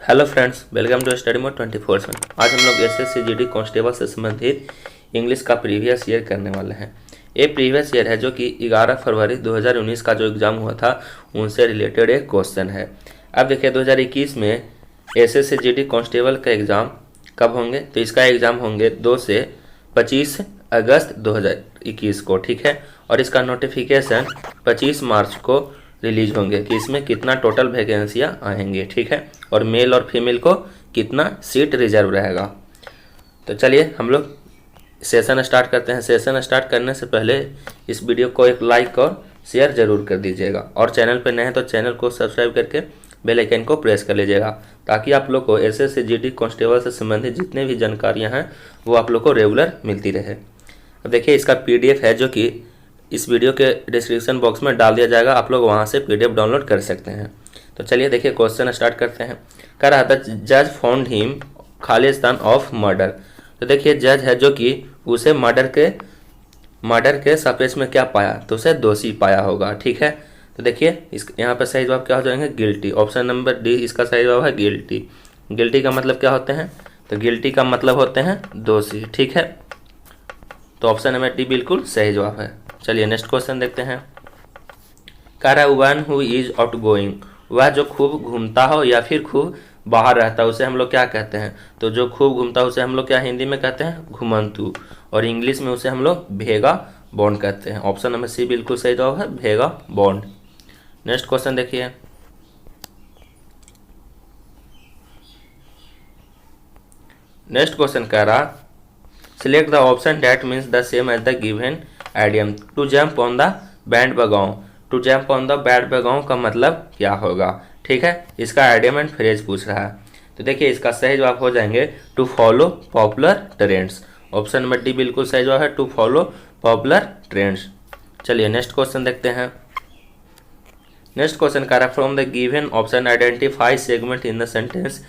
Hello friends, welcome to study mode 24/7। आज हम लोग एसएससी जीडी कांस्टेबल से संबंधित इंग्लिश का प्रीवियस ईयर करने वाले हैं। ये प्रीवियस ईयर है जो कि 11 फरवरी 2019 का जो एग्ज़ाम हुआ था उनसे रिलेटेड एक क्वेश्चन है। अब देखिए 2021 में एसएससी जीडी कांस्टेबल का एग्ज़ाम कब होंगे, तो इसका एग्ज़ाम होंगे 2 से 25 अगस्त 2021 को, ठीक है। और इसका नोटिफिकेशन 25 मार्च को रिलीज होंगे कि इसमें कितना टोटल वैकेंसियाँ आएंगे, ठीक है, और मेल और फीमेल को कितना सीट रिजर्व रहेगा। तो चलिए हम लोग सेशन स्टार्ट करते हैं। सेशन स्टार्ट करने से पहले इस वीडियो को एक लाइक और शेयर जरूर कर दीजिएगा, और चैनल पर नए हैं तो चैनल को सब्सक्राइब करके बेल आइकन को प्रेस कर लीजिएगा, ताकि आप लोग को एसएससी जीडी कांस्टेबल से संबंधित जितने भी जानकारियाँ हैं वो आप लोग को रेगुलर मिलती रहे। अब देखिए इसका पीडीएफ है जो कि इस वीडियो के डिस्क्रिप्शन बॉक्स में डाल दिया जाएगा, आप लोग वहां से पीडीएफ डाउनलोड कर सकते हैं। तो चलिए देखिए क्वेश्चन स्टार्ट करते हैं। कह रहा था जज found him Khalistan of murder. तो देखिए जज है जो कि उसे मर्डर के सापेक्ष में क्या पाया, तो उसे दोषी पाया होगा, ठीक है। तो देखिए इस यहाँ पर सही जवाब क्या हो जाएंगे, गिल्टी। ऑप्शन नंबर डी इसका सही जवाब है गिल्टी। गिल्टी का मतलब क्या होते हैं, तो गिल्टी का मतलब होते हैं दोषी, ठीक है। तो ऑप्शन नंबर डी बिल्कुल सही जवाब है। चलिए नेक्स्ट क्वेश्चन देखते हैं। कह रहा है one who is out going, वह जो खूब घूमता हो या फिर खूब बाहर रहता है उसे हम लोग क्या कहते हैं, तो जो खूब घूमता है उसे हम लोग क्या हिंदी में कहते हैं, घुमंतु, और इंग्लिश में उसे हम लोग भेगा बॉन्ड कहते हैं। ऑप्शन नंबर सी बिल्कुल सही जवाब है, भेगा बॉन्ड। नेक्स्ट क्वेश्चन देखिए। नेक्स्ट क्वेश्चन कह रहा select the option that means the same as the given idiom. To jump on the bandwagon. To jump on the bandwagon का मतलब क्या होगा, ठीक है। इसका आइडियम एंड फ्रेज पूछ रहा है। तो देखिए इसका सही जवाब हो जाएंगे to follow popular trends. Option number D बिल्कुल सही जवाब है, टू फॉलो पॉपुलर ट्रेंड्स। चलिए नेक्स्ट क्वेश्चन देखते हैं। नेक्स्ट क्वेश्चन कह रहा है from the given option identify segment in the sentence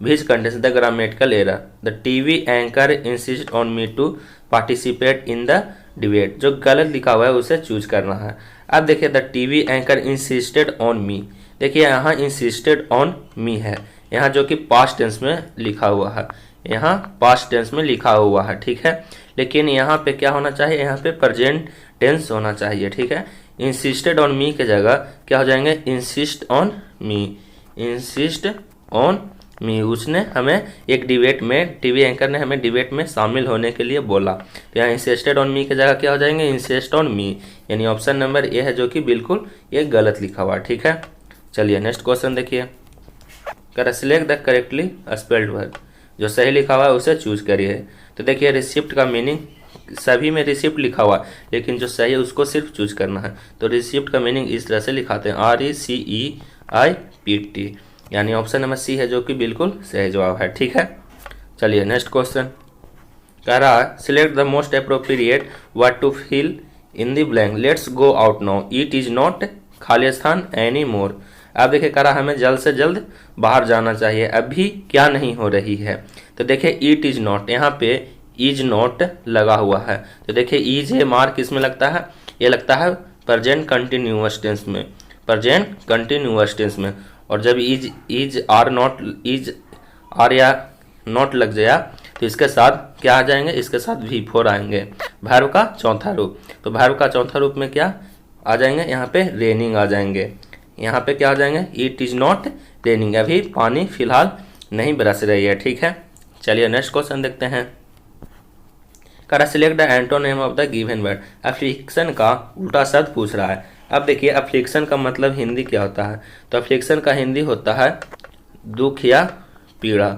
which contains the grammatical error. The TV anchor insist on me to participate in the debate. जो गलत लिखा हुआ है उसे चूज करना है। अब देखिए the TV anchor insisted on me, देखिए यहाँ इंसिस्टेड ऑन मी है, यहाँ जो कि पास्ट टेंस में लिखा हुआ है, यहाँ पास्ट टेंस में लिखा हुआ है, ठीक है। लेकिन यहाँ पे क्या होना चाहिए, यहाँ पे प्रेजेंट टेंस होना चाहिए, ठीक है। इंसिस्टेड ऑन मी के जगह क्या हो जाएंगे, insist on me. Insist on me, उसने हमें एक डिबेट में, टीवी एंकर ने हमें डिबेट में शामिल होने के लिए बोला। तो यहाँ इंसिस्टेड ऑन मी की जगह क्या हो जाएंगे, इंसिस्ट ऑन मी, यानी ऑप्शन नंबर ए है जो कि बिल्कुल ये गलत लिखा हुआ, ठीक है। चलिए नेक्स्ट क्वेश्चन देखिए। कर select the correctly spelled word, जो सही लिखा हुआ है उसे चूज करिए। तो देखिए रिसिप्ट का मीनिंग, सभी में रिसिप्ट लिखा हुआ है लेकिन जो सही है उसको सिर्फ चूज करना है। तो रिसिप्ट का मीनिंग इस तरह से लिखाते हैं RECEIPT, यानी ऑप्शन नंबर सी है जो कि बिल्कुल सही जवाब है, ठीक है। चलिए नेक्स्ट क्वेश्चन कह रहा है select the most appropriate word to fill in the blank. Let's go out now, it is not Khalistan any more. अब देखिए कह रहा हमें जल्द से जल्द बाहर जाना चाहिए, अभी क्या नहीं हो रही है। तो देखिए इट इज नॉट, यहाँ पे इज नॉट लगा हुआ है। तो देखिए इज है मार्क किसमें लगता है, ये लगता है प्रेजेंट कंटिन्यूअस टेंस में, प्रेजेंट कंटिन्यूअस टेंस में। और जब is are not, is are या नॉट लग जाए तो इसके साथ क्या आ जाएंगे, इसके साथ V4 आएंगे, वर्ब का चौथा रूप। तो वर्ब का चौथा रूप में क्या आ जाएंगे, यहाँ पे रेनिंग आ जाएंगे। यहाँ पे क्या आ जाएंगे, इट इज नॉट रेनिंग, अभी पानी फिलहाल नहीं बरस रही है, ठीक है। चलिए नेक्स्ट क्वेश्चन देखते हैं। करा select the antonym of the given word. Affliction का उल्टा शब्द पूछ रहा है। अब देखिए अफ्लिक्शन का मतलब हिंदी क्या होता है, तो अफ्लिक्शन का हिंदी होता है दुख या पीड़ा,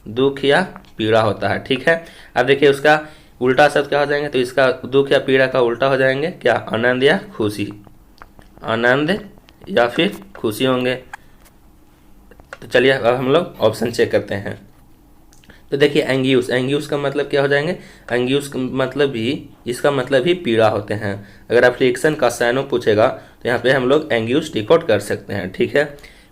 दुख या पीड़ा होता है, ठीक है। अब देखिए उसका उल्टा शब्द क्या हो जाएंगे, तो इसका दुख या पीड़ा का उल्टा हो जाएंगे क्या, आनंद या खुशी, आनंद या फिर खुशी होंगे। तो चलिए अब हम लोग ऑप्शन चेक करते हैं। तो देखिए एंग्यूस, एंग्यूस का मतलब क्या हो जाएंगे, एंग्यूस का मतलब भी, इसका मतलब ही पीड़ा होते हैं। अगर अफ्लिक्शन का साइनो पूछेगा तो यहाँ पे हम लोग एंग्यूस टिक आउट कर सकते हैं, ठीक है।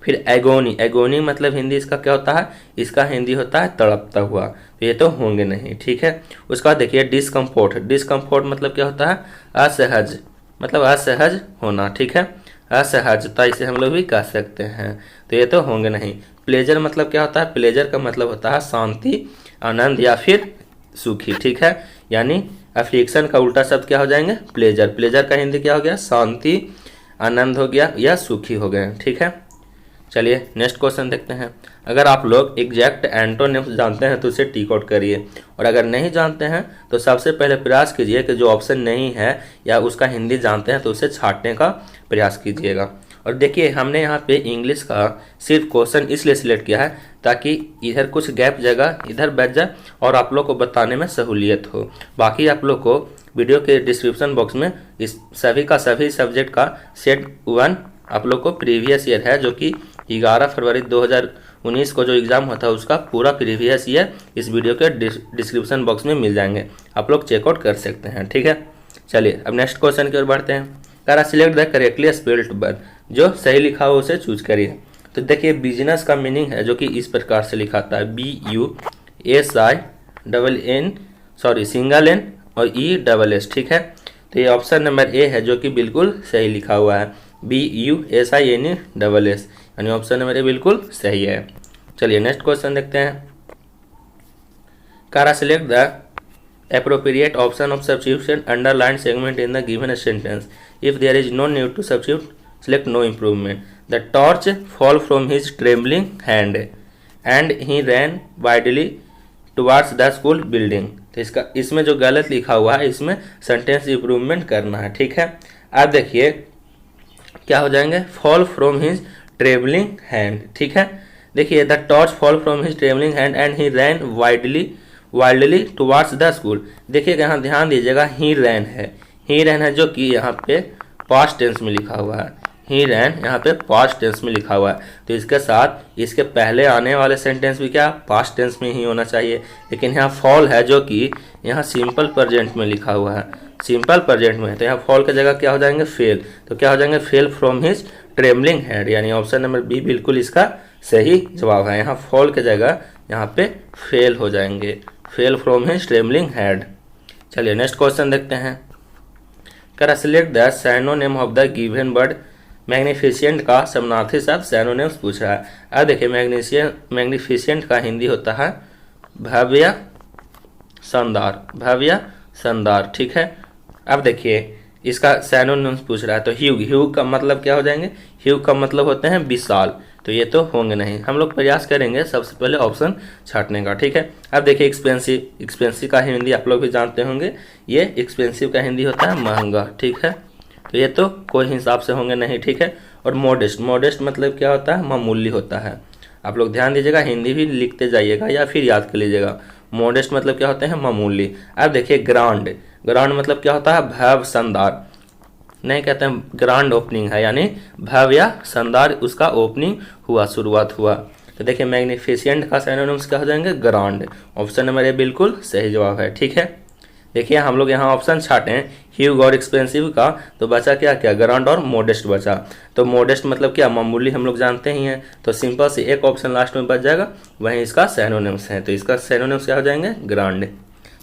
फिर एगोनी, एगोनी मतलब हिंदी इसका क्या होता है, इसका हिंदी होता है तड़पता हुआ, तो ये तो होंगे नहीं, ठीक है। उसका देखिए डिस्कम्फोर्ट, डिस्कम्फोर्ट मतलब क्या होता है, असहज, मतलब असहज होना, ठीक है। असहजता इसे हम लोग भी कह सकते हैं, तो ये तो होंगे नहीं। प्लेजर मतलब क्या होता है? प्लेजर का मतलब होता है शांति, आनंद या फिर सुखी, ठीक है। यानी अफ्लिक्शन का उल्टा शब्द क्या हो जाएंगे? प्लेजर। प्लेजर का हिंदी क्या हो गया? शांति, आनंद हो गया या सुखी हो गए, ठीक है। चलिए नेक्स्ट क्वेश्चन देखते हैं। अगर आप लोग एग्जैक्ट एंटोनिम्स जानते हैं तो उसे टिक आउट करिए, और अगर नहीं जानते हैं तो सबसे पहले प्रयास कीजिए कि जो ऑप्शन नहीं है या उसका हिंदी जानते हैं तो उसे छांटने का प्रयास कीजिएगा। और देखिए हमने यहाँ पे इंग्लिश का सिर्फ क्वेश्चन इसलिए सिलेक्ट किया है ताकि इधर कुछ गैप जगह इधर बच जाए और आप लोग को बताने में सहूलियत हो। बाकी आप लोग को वीडियो के डिस्क्रिप्शन बॉक्स में इस सभी का सभी सब्जेक्ट का सेट 1 आप लोग को प्रीवियस ईयर है, जो कि 11 फरवरी 2019 को जो एग्ज़ाम होता है उसका पूरा प्रीवियस ईयर इस वीडियो के डिस्क्रिप्शन बॉक्स में मिल जाएंगे, आप लोग चेकआउट कर सकते हैं, ठीक है। चलिए अब नेक्स्ट क्वेश्चन की ओर बढ़ते हैं। करा select the correctly spelled word, जो सही लिखा हो उसे चूज करिए। तो देखिए बिजनेस का मीनिंग है जो कि इस प्रकार से लिखा था BUSI और ESS, ठीक है। तो ये ऑप्शन नंबर ए है जो कि बिल्कुल सही लिखा हुआ है, BUSINESS, यानी ऑप्शन नंबर ए बिल्कुल सही है। चलिए नेक्स्ट क्वेश्चन देखते हैं। कारा select the appropriate option of substitution underlined segment in the given sentence. If there is no need to substitute, select no improvement. The torch fall from his trembling hand and he ran wildly towards the school building. तो इसमें जो गलत लिखा हुआ है इसमें sentence improvement करना है, ठीक है। अब देखिए क्या हो जाएंगे? Fall from his travelling hand, ठीक है। देखिए the torch fall from his travelling hand and he ran wildly towards the school. देखिए यहाँ ध्यान दीजिएगा, ही रैन है जो कि यहाँ पे पास्ट टेंस में लिखा हुआ है, ही रैन यहाँ पे पास्ट टेंस में लिखा हुआ है। तो इसके साथ इसके पहले आने वाले सेंटेंस भी क्या पास्ट टेंस में ही होना चाहिए, लेकिन यहाँ फॉल है जो कि यहाँ सिंपल प्रेजेंट में लिखा हुआ है, सिंपल प्रेजेंट में है। तो यहाँ फॉल की जगह क्या हो जाएंगे? फेल। तो क्या हो जाएंगे? Fell from his trembling hand, यानी ऑप्शन नंबर बी बिल्कुल इसका सही जवाब है। यहाँ फॉल की जगह यहाँ पे फेल हो जाएंगे, fell from his trembling hand. चलिए नेक्स्ट क्वेश्चन देखते हैं। करा select the synonym of the given word. Magnificent का समानार्थी शब्द सिनोनिम्स पूछ रहा है। अब देखिए मैग्निफिसेंट का हिंदी होता है भव्य शानदार, ठीक है। अब देखिए इसका सिनोनिम्स पूछ रहा है, तो ह्यूग का मतलब क्या हो जाएंगे? ह्यूग का मतलब होते हैं विशाल, तो ये तो होंगे नहीं। हम लोग प्रयास करेंगे सबसे पहले ऑप्शन छांटने का, ठीक है। अब देखिए एक्सपेंसिव का हिंदी आप लोग भी जानते होंगे, ये एक्सपेंसिव का हिंदी होता है महंगा, ठीक है। तो ये तो कोई हिसाब से होंगे नहीं, ठीक है। और मॉडेस्ट मतलब क्या होता है? मामूली होता है। आप लोग ध्यान दीजिएगा, हिंदी भी लिखते जाइएगा या फिर याद कर लीजिएगा। मॉडेस्ट मतलब क्या होते हैं? मामूली। अब देखिए ग्रांड मतलब क्या होता है? भव्य शानदार, नहीं कहते हैं ग्रांड ओपनिंग है, यानी भव्य शानदार उसका ओपनिंग हुआ, शुरुआत हुआ। तो देखिए मैग्निफिसेंट का सिनोनिम्स क्या हो जाएंगे? ग्रांड। ऑप्शन नंबर ए बिल्कुल सही जवाब है, ठीक है। देखिए हम लोग यहाँ ऑप्शन छाटे हैं ह्यूग और एक्सपेंसिव का, तो बचा क्या ग्रांड और मॉडेस्ट बचा। तो मॉडेस्ट मतलब क्या? मामूली, हम लोग जानते ही हैं। तो सिंपल से एक ऑप्शन लास्ट में बच जाएगा, वहीं इसका सिनोनिम्स है, तो इसका सिनोनिम्स क्या हो जाएंगे? ग्रांड।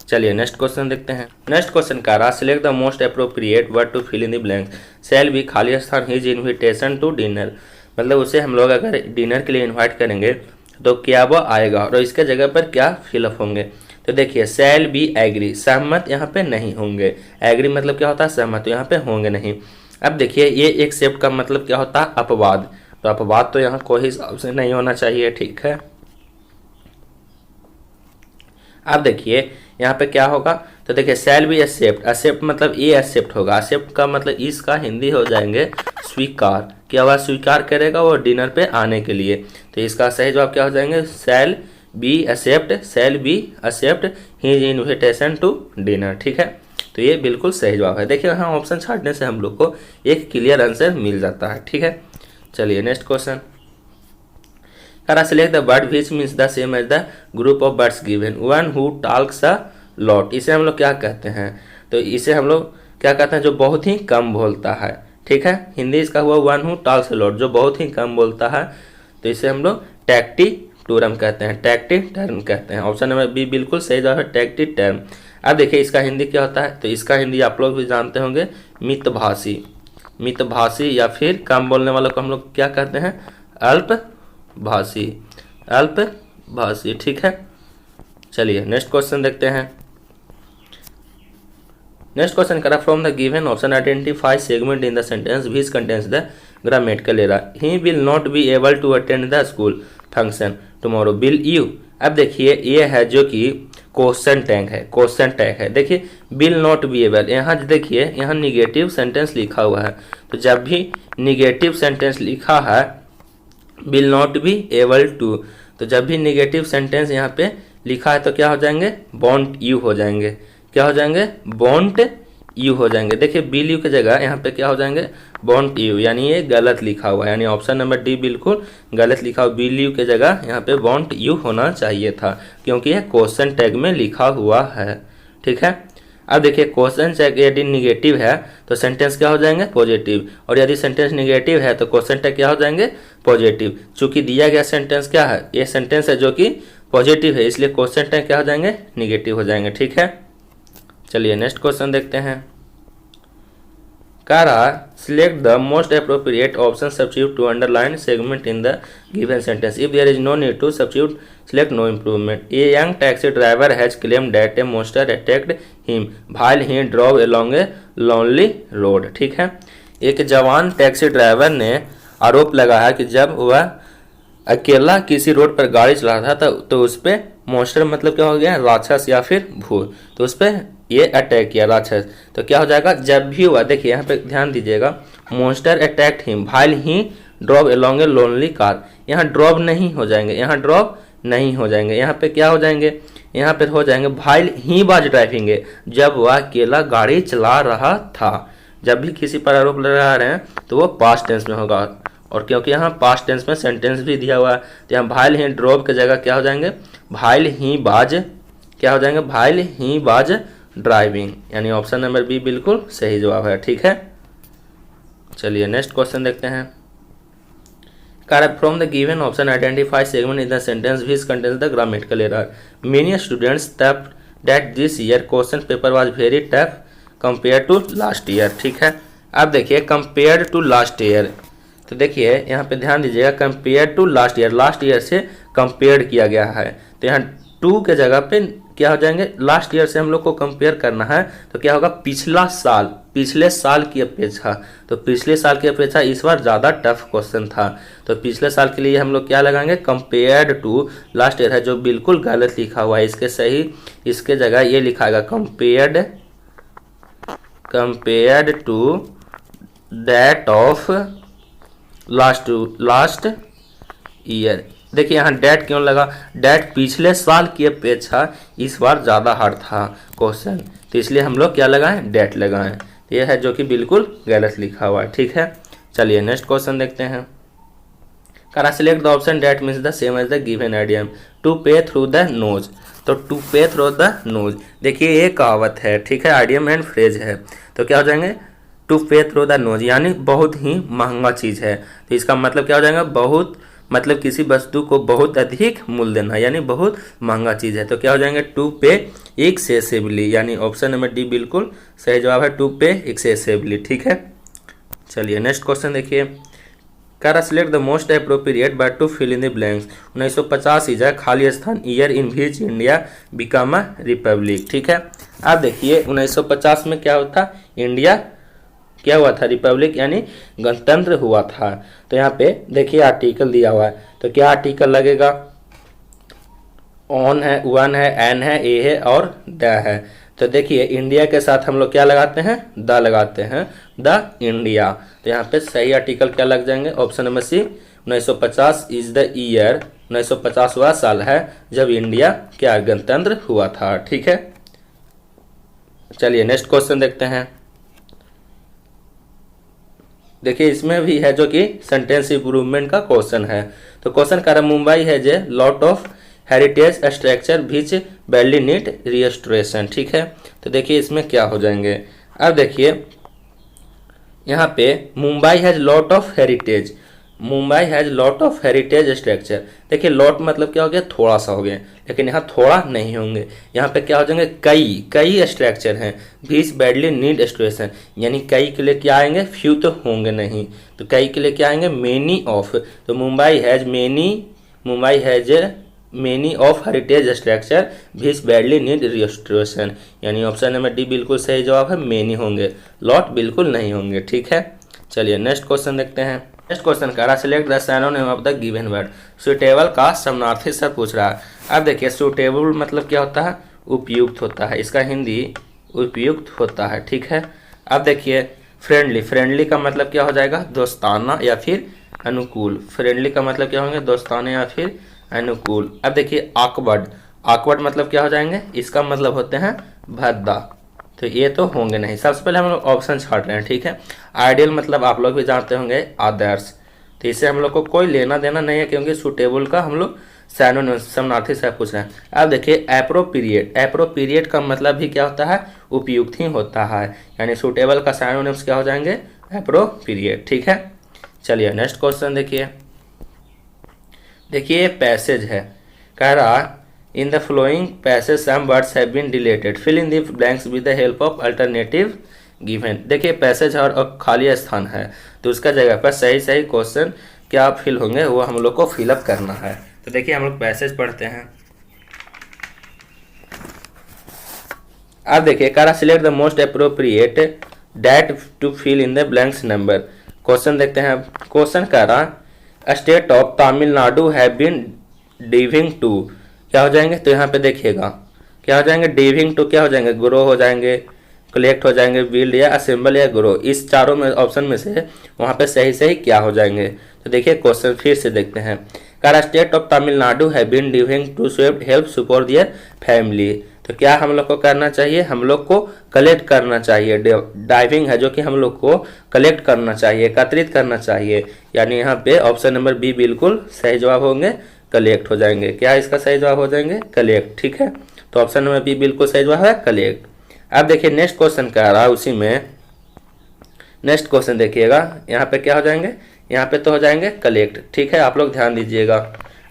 चलिए नेक्स्ट क्वेश्चन देखते हैं। नेक्स्ट क्वेश्चन कह रहा select the most appropriate word to fill in the blank. She'll be खाली स्थान हिज इन्विटेशन टू डिनर, मतलब उसे हम लोग अगर डिनर के लिए इन्वाइट करेंगे तो क्या वो आएगा और इसके जगह पर क्या फिलअप होंगे। तो देखिए सेल बी एग्री, सहमत यहाँ पे नहीं होंगे। एग्री मतलब क्या होता है? सहमत, तो यहाँ पे होंगे नहीं। अब देखिए ये एक्सेप्ट का मतलब क्या होता है? अपवाद, तो अपवाद तो यहाँ कोई हिसाब से नहीं होना चाहिए, ठीक है। अब देखिए यहाँ पे क्या होगा? तो देखिए सेल बी एक्सेप्ट मतलब ये एक्सेप्ट होगा। एक्सेप्ट का मतलब इसका हिंदी हो जाएंगे स्वीकार, क्या हुआ? स्वीकार करेगा वो डिनर पे आने के लिए। तो इसका सही जवाब क्या हो जाएंगे? She'll be accept his invitation to dinner, ठीक है। तो ये बिल्कुल सही जवाब है। देखिए यहाँ ऑप्शन छाटने से हम लोग को एक क्लियर आंसर मिल जाता है, ठीक है। चलिए नेक्स्ट क्वेश्चन। करा select the word which means the same as the group of words given, one who talks a lot. इसे हम लोग क्या कहते हैं? तो इसे हम लोग क्या कहते हैं? जो बहुत ही कम बोलता है, ठीक है। हिंदी इसका हुआ one who talks a lot, जो बहुत ही कम बोलता है। तो इसे हम लोग टैक्टिटुरम कहते हैं, टैक्टिटर्म कहते हैं। ऑप्शन नंबर बी बिल्कुल सही जवाब है, टैक्टिटर्म। अब देखिए इसका हिंदी क्या होता है? तो इसका हिंदी आप लोग भी जानते होंगे मितभाषी या फिर कम बोलने वालों को हम लोग क्या कहते हैं? भाषी, अल्प भाषी, ठीक है। चलिए नेक्स्ट क्वेश्चन देखते हैं। नेक्स्ट क्वेश्चन करा, from the given option identify segment in the sentence which contains the grammatical error. He will not be able to attend the school function tomorrow, will you. अब देखिए ये है जो कि question tag है, question tag है। देखिए will not be able, यहाँ देखिए यहाँ निगेटिव सेंटेंस लिखा हुआ है, तो जब भी निगेटिव सेंटेंस लिखा है will not be able to, तो जब भी निगेटिव सेंटेंस यहाँ पे लिखा है तो क्या हो जाएंगे, वॉन्ट यू हो जाएंगे। क्या हो जाएंगे, वॉन्ट यू हो जाएंगे। देखिए विल यू की जगह यहाँ पे क्या हो जाएंगे, वॉन्ट यू, यानी ये गलत लिखा हुआ है, यानी ऑप्शन नंबर डी बिल्कुल गलत लिखा हुआ। विल यू की जगह यहाँ पे वॉन्ट यू होना चाहिए था, क्योंकि ये क्वेश्चन टैग में लिखा हुआ है, ठीक है। अब देखिए क्वेश्चन टैग यदि निगेटिव है तो सेंटेंस क्या हो जाएंगे, पॉजिटिव, और यदि सेंटेंस निगेटिव है तो क्वेश्चन टैग क्या हो जाएंगे, पॉजिटिव। चूंकि दिया गया सेंटेंस क्या है, ये सेंटेंस है जो कि पॉजिटिव है, इसलिए क्वेश्चन टैग क्या हो जाएंगे, निगेटिव हो जाएंगे, ठीक है। चलिए नेक्स्ट क्वेश्चन देखते हैं। कह रहा select the most appropriate option substitute to underline segment in the given sentence if there is no need to substitute select no improvement. A young taxi driver has claimed that a monster attacked him while he drove along a lonely road, ठीक है। एक जवान taxi driver ने आरोप लगाया कि जब वह अकेला किसी रोड पर गाड़ी चला रहा था तो उस पर मॉन्स्टर मतलब क्या हो गया, राक्षस या फिर भूत, तो उस पर ये अटैक किया राक्षस। तो क्या हो जाएगा, जब भी हुआ, देखिए यहाँ पे ध्यान दीजिएगा, monster attacked him while he drove along a lonely car, यहाँ ड्रॉव नहीं हो जाएंगे, यहाँ ड्रॉव नहीं हो जाएंगे, यहाँ पे क्या हो जाएंगे, यहाँ पे हो जाएंगे व्हाइल ही वाज ड्राइविंग, जब वह अकेला गाड़ी चला रहा था। जब भी किसी पर आरोप लगा रहे हैं तो वो पास्ट टेंस में होगा, और क्योंकि यहाँ पास्ट टेंस में सेंटेंस भी दिया हुआ है तो यहाँ व्हाइल ही ड्रॉव की जगह क्या हो जाएंगे, व्हाइल ही वाज, क्या हो जाएंगे, व्हाइल ही वाज ड्राइविंग, यानी ऑप्शन नंबर बी बिल्कुल सही जवाब है, ठीक है। चलिए नेक्स्ट क्वेश्चन देखते हैं। Correct from the given option identify segment in the sentence which contains the grammatical error. Many students thought that this year question paper was very tough compare to last year, ठीक है। अब देखिए compare to last year, तो देखिए यहाँ पे ध्यान दीजिएगा, कंपेयर टू लास्ट ईयर से कंपेयर किया गया है, तो यहाँ टू के जगह पे क्या हो जाएंगे, लास्ट ईयर से हम लोग को कंपेयर करना है, तो क्या होगा, पिछला साल, पिछले साल की अपेक्षा, तो पिछले साल की अपेक्षा इस बार ज़्यादा टफ क्वेश्चन था, तो पिछले साल के लिए हम लोग क्या लगाएंगे, कंपेयर्ड टू लास्ट ईयर है जो बिल्कुल गलत लिखा हुआ है, इसके सही, इसके जगह ये लिखाएगा compared to that of last year. देखिए यहाँ डेट क्यों लगा, डेट पिछले साल की अपेक्षा इस बार ज़्यादा हार्ड था क्वेश्चन, तो इसलिए हम लोग क्या लगाएं, डेट लगाएं, तो यह है जो कि बिल्कुल गलत लिखा हुआ है, ठीक है। चलिए नेक्स्ट क्वेश्चन देखते हैं। करा select the option that means the same as the given idiom to pay through the nose, तो to pay through the nose, देखिए ये कहावत है, ठीक है, आइडियम एंड फ्रेज है, तो क्या हो जाएंगे, to pay through the knows, यानी बहुत ही महंगा चीज़ है, तो इसका मतलब क्या हो जाएगा, बहुत मतलब किसी वस्तु को बहुत अधिक मूल्य देना, यानी बहुत महंगा चीज़ है, तो क्या हो जाएंगे, टू पे एक्सेसिवली, यानी ऑप्शन नंबर डी बिल्कुल सही जवाब है, टू पे एक्सेसिवली, ठीक है। चलिए नेक्स्ट क्वेश्चन देखिए। करा select the most appropriate but to fill in the blanks. 1950 is a खाली स्थान year in which India become a republic, ठीक है। अब देखिए 1950 में क्या होता, इंडिया क्या हुआ था, रिपब्लिक यानी गणतंत्र हुआ था, तो यहाँ पे देखिए आर्टिकल दिया हुआ है, तो क्या आर्टिकल लगेगा, ऑन है, वन है, एन है, ए है और द है, तो देखिए इंडिया के साथ हम लोग क्या लगाते हैं, द लगाते हैं, द इंडिया, तो यहाँ पे सही आर्टिकल क्या लग जाएंगे, option number C 1950 is the year, 1950 वह साल है जब इंडिया क्या गणतंत्र हुआ था, ठीक है। चलिए नेक्स्ट क्वेश्चन देखते हैं। देखिए इसमें भी है जो कि सेंटेंस इंप्रूवमेंट का क्वेश्चन है, तो क्वेश्चन कर मुंबई है जे lot of heritage structure which badly need restoration, ठीक है, तो देखिए इसमें क्या हो जाएंगे। अब देखिए यहाँ पे Mumbai has lot of heritage, Mumbai has lot of heritage structure. देखिए लॉट मतलब क्या हो गया, थोड़ा सा हो गया, लेकिन यहाँ थोड़ा नहीं होंगे, यहाँ पे क्या हो जाएंगे, कई कई स्ट्रक्चर हैं। बीस बैडली नीड स्टोरेशन, यानी कई के लिए क्या आएंगे, फ्यू तो होंगे नहीं, तो कई के लिए क्या आएंगे, मेनी ऑफ। तो Mumbai has many of heritage structure बीस बैडली नीड रिस्टोरेशन, यानी ऑप्शन नंबर डी बिल्कुल सही जवाब है, मेनी होंगे, लॉट बिल्कुल नहीं होंगे। ठीक है, चलिए नेक्स्ट क्वेश्चन देखते हैं। नेक्स्ट क्वेश्चन कह रहा select the synonym of the given word. Suitable का समानार्थी सर पूछ रहा है। अब देखिए सुटेबल मतलब क्या होता है, उपयुक्त होता है, इसका हिंदी उपयुक्त होता है। ठीक है, अब देखिए फ्रेंडली, फ्रेंडली का मतलब क्या हो जाएगा, दोस्ताना या फिर अनुकूल। फ्रेंडली का मतलब क्या होंगे, दोस्ताना या फिर अनुकूल। अब देखिए ऑकवर्ड, ऑकवर्ड मतलब क्या हो जाएंगे, इसका मतलब होते हैं भद्दा, तो ये तो होंगे नहीं। सबसे पहले हम लोग ऑप्शन छाट रहे हैं। ठीक है, आइडियल मतलब आप लोग भी जानते होंगे आदर्श, तो इससे हम लोग को कोई लेना देना नहीं है, क्योंकि सुटेबल का हम लोग सिनोनिम समानार्थी से पूछ रहे हैं। अब देखिए एप्रोप्रिएट, एप्रोप्रिएट का मतलब भी क्या होता है, उपयुक्त ही होता है, यानी सुटेबल का सिनोनिम्स क्या हो जाएंगे, एप्रोप्रिएट। ठीक है, चलिए नेक्स्ट क्वेश्चन देखिए। देखिए पैसेज है, कह रहा in the flowing passage some words have been deleted, fill in the blanks with the help of alternative given. देखिए पैसेज और खाली स्थान है, तो उसका जगह पर सही सही क्वेश्चन क्या फिल होंगे वो हम लोग को फिलअप करना है। तो देखिए हम लोग पैसेज पढ़ते हैं। अब देखिए कह रहा select the most appropriate date to fill in the blanks number. Question देखते हैं। क्वेश्चन कह रहा state of Tamil Nadu have been diving to, क्या हो जाएंगे, तो यहाँ पे देखिएगा क्या हो जाएंगे, डिविंग टू क्या हो जाएंगे, ग्रो हो जाएंगे, कलेक्ट हो जाएंगे, बिल्ड या असेंबल या ग्रो। इस चारों में ऑप्शन में से वहाँ पे सही सही क्या हो जाएंगे। तो देखिए क्वेश्चन फिर से देखते हैं। कह state of Tamil Nadu have been diving to swept help support their family, तो क्या हम लोग को करना चाहिए, हम लोग को कलेक्ट करना चाहिए। डाइविंग है जो कि हम लोग को कलेक्ट करना चाहिए, एकत्रित करना चाहिए, यानी यहाँ पे ऑप्शन नंबर बी बिल्कुल सही जवाब होंगे, कलेक्ट हो जाएंगे। क्या इसका सही जवाब हो जाएंगे, कलेक्ट। ठीक है, तो ऑप्शन नंबर बी बिल्कुल सही जवाब है, कलेक्ट। अब देखिए नेक्स्ट क्वेश्चन क्या आ रहा है, उसी में नेक्स्ट क्वेश्चन देखिएगा, यहाँ पे क्या हो जाएंगे, यहाँ पे तो हो जाएंगे कलेक्ट। ठीक है, आप लोग ध्यान दीजिएगा।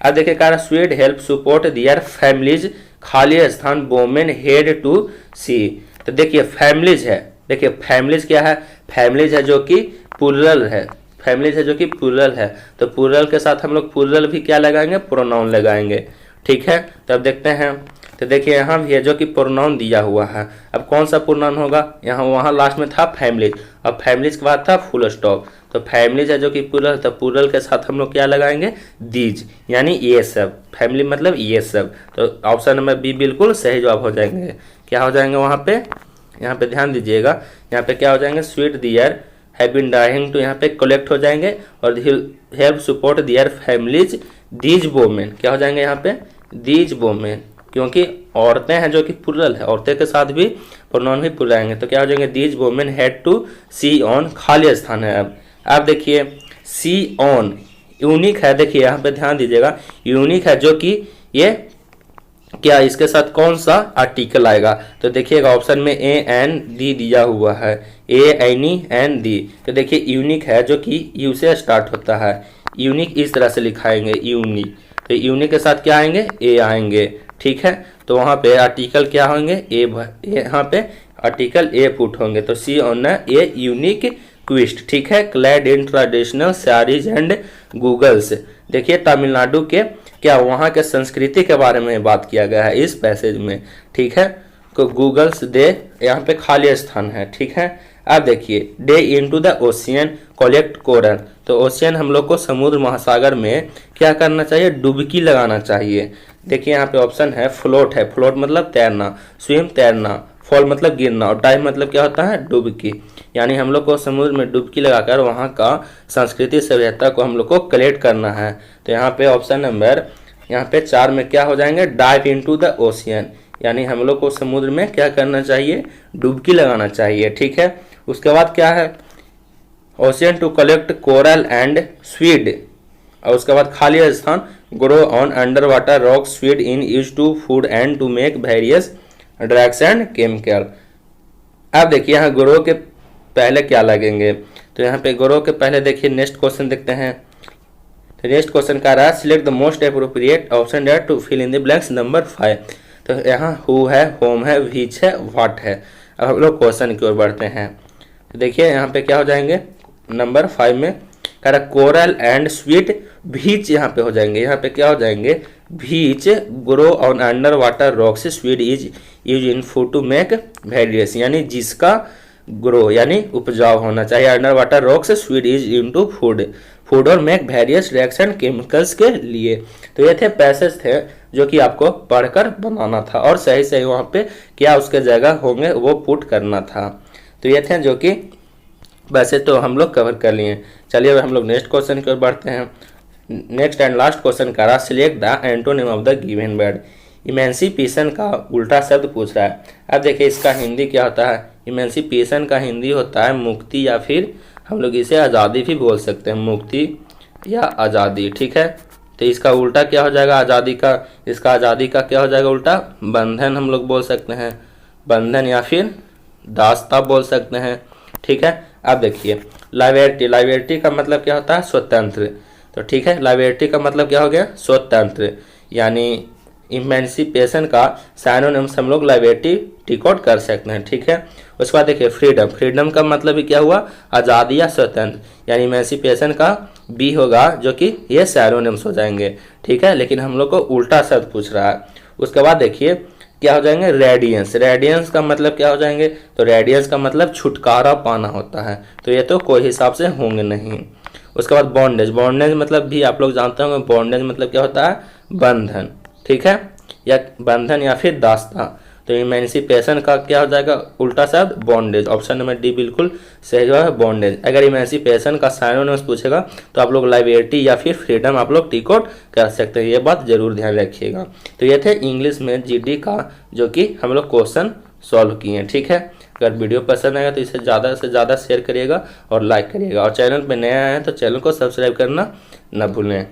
अब देखिए कह रहा स्वीड हेल्प सपोर्ट दियर फैमिलीज, खाली स्थान वोमेन हेड टू सी। तो देखिए फैमिलीज है, देखिए फैमिलीज क्या है, फैमिलीज है जो कि प्लूरल है, फैमिलीज है जो कि प्लूरल है, तो प्लूरल के साथ हम लोग प्लूरल भी क्या लगाएंगे, प्रोनाउन लगाएंगे। ठीक है, तो अब देखते हैं। तो देखिए यहाँ भी है जो कि प्रोनाउन दिया हुआ है, अब कौन सा प्रोनाउन होगा, यहाँ वहाँ लास्ट में था फैमिलीज, अब फैमिलीज के बाद था फुल स्टॉप, तो फैमिलीज है जो कि प्लूरल, तो प्लूरल के साथ हम लोग क्या लगाएंगे, दीज, यानी ये सब, फैमिली मतलब ये सब। तो ऑप्शन नंबर बी बिल्कुल सही जवाब हो जाएंगे। क्या हो जाएंगे वहाँ पे, यहाँ पे ध्यान दीजिएगा, यहाँ पे क्या हो जाएंगे, sweet their have been dying to, यहाँ पे कलेक्ट हो जाएंगे, और help support their families these women, क्या हो जाएंगे यहाँ पे, दीज वोमेन, क्योंकि औरतें हैं जो कि प्लूरल है, औरतें के साथ भी प्रोनाउन भी प्लूरल आएंगे, तो क्या हो जाएंगे, these women had to see on, खाली स्थान है। अब देखिए सी ऑन यूनिक है, देखिए यहाँ पे ध्यान दीजिएगा, यूनिक है जो कि ये क्या इसके साथ कौन सा आर्टिकल आएगा, तो देखिएगा ऑप्शन में ए एन डी दिया हुआ है, A N E N D, तो देखिए यूनिक है जो कि यू से स्टार्ट होता है, यूनिक इस तरह से लिखाएंगे यूनिक, तो यूनिक के साथ क्या आएंगे, ए आएंगे। ठीक है, तो वहाँ पे आर्टिकल क्या होंगे, ए, यहाँ पे आर्टिकल ए पुट होंगे, तो सी ऑन ए यूनिक क्विस्ट। ठीक है, clad in traditional saris and goggles. देखिए तमिलनाडु के क्या वहाँ के संस्कृति के बारे में बात किया गया है इस पैसेज में। ठीक है, तो गूगल्स दे यहाँ पे खाली स्थान है। ठीक है, अब देखिए day into the ocean collect coral, तो ओशियन हम लोग को समुद्र महासागर में क्या करना चाहिए, डुबकी लगाना चाहिए। देखिए यहाँ पे ऑप्शन है फ्लोट है, फ्लोट मतलब तैरना, स्विम तैरना, फॉल मतलब गिरना, और डाइव मतलब क्या होता है, डुबकी, यानी हम लोग को समुद्र में डुबकी लगाकर वहाँ का संस्कृति सभ्यता को हम लोग को कलेक्ट करना है। तो यहाँ पे ऑप्शन नंबर यहाँ पे 4 में क्या हो जाएंगे, डाइव इनटू द ओशियन, यानी हम लोग को समुद्र में क्या करना चाहिए, डुबकी लगाना चाहिए। ठीक है, उसके बाद क्या है, ocean to collect coral and seaweed, और उसके बाद खाली स्थान grow on under water rock seaweed in use to food and to make various drugs and chemical. अब देखिए यहाँ ग्रो के पहले क्या लगेंगे, तो यहाँ पे ग्रो के पहले देखिए नेक्स्ट क्वेश्चन देखते हैं। तो नेक्स्ट क्वेश्चन का रहा है select the most appropriate option that to fill in the blanks number 5। तो यहाँ हु है, होम है, व्हिच है, व्हाट है। अब हम लोग क्वेश्चन की ओर बढ़ते हैं। तो देखिए यहाँ पे क्या हो जाएंगे, नंबर 5 में कह रहा कोरल एंड स्वीट बीच यहाँ पे हो जाएंगे। यहाँ पे क्या हो जाएंगे, beach grow on under water rocks, seaweed is use in food to make various, यानी जिसका ग्रो यानी उपजाऊ होना चाहिए, under water rocks, seaweed is into food और मेक वेरियस रिएक्शन केमिकल्स के लिए। तो ये थे पैसेज थे जो कि आपको पढ़कर बनाना था और सही सही वहाँ पे क्या उसके जगह होंगे वो पुट करना था। तो ये थे जो कि वैसे तो हम लोग कवर कर लिए। चलिए अब हम लोग नेक्स्ट क्वेश्चन की ओर बढ़ते हैं। नेक्स्ट एंड लास्ट क्वेश्चन का रहा select the antonym of the given word. Emancipation का उल्टा शब्द पूछ रहा है। अब देखिए इसका हिंदी क्या होता है, इमेंसिपेशन का हिंदी होता है मुक्ति, या फिर हम लोग इसे आज़ादी भी बोल सकते हैं, मुक्ति या आज़ादी। ठीक है, तो इसका उल्टा क्या हो जाएगा आज़ादी का, इसका आज़ादी का क्या हो जाएगा उल्टा, बंधन हम लोग बोल सकते हैं, बंधन या फिर दासता बोल सकते हैं। ठीक है, अब देखिए लाइबर्टी, लाइबर्टी का मतलब क्या होता है, स्वतंत्र। तो ठीक है, लाइबर्टी का मतलब क्या हो गया, स्वतंत्र, यानी इमेंसिपेशन का साइनोनिम्स हम लोग लाइबर्टी डिकोड कर सकते हैं। ठीक है, उसके बाद देखिए फ्रीडम, फ्रीडम का मतलब भी क्या हुआ, आज़ादी या स्वतंत्र, यानी इमेंसिपेशन का बी होगा जो कि ये साइनोनिम्स हो जाएंगे। ठीक है, लेकिन हम लोग को उल्टा शब्द पूछ रहा है। उसके बाद देखिए क्या हो जाएंगे, रेडियंस, रेडियंस का मतलब क्या हो जाएंगे, तो रेडियंस का मतलब छुटकारा पाना होता है, तो ये तो कोई हिसाब से होंगे नहीं। उसके बाद बॉन्डेज, बॉन्डेज मतलब भी आप लोग जानते होंगे, बॉन्डेज मतलब क्या होता है, बंधन। ठीक है, या बंधन या फिर दास्ता। तो इमेंसिपेशन का क्या हो जाएगा उल्टा शब्द, बॉन्डेज। ऑप्शन नंबर डी बिल्कुल सही है, बॉन्डेज। अगर इमेंसिपेशन का साइनोनिम्स पूछेगा तो आप लोग लाइबर्टी या फिर फ्रीडम आप लोग डिकोड कर सकते हैं, ये बात जरूर ध्यान रखिएगा। तो ये थे इंग्लिश में जीडी का जो कि हम लोग क्वेश्चन सॉल्व किए हैं। ठीक है, अगर वीडियो पसंद आएगा तो इसे ज़्यादा से ज़्यादा शेयर करिएगा और लाइक करिएगा, और चैनल पर नया आए हैं तो चैनल को सब्सक्राइब करना न भूलें।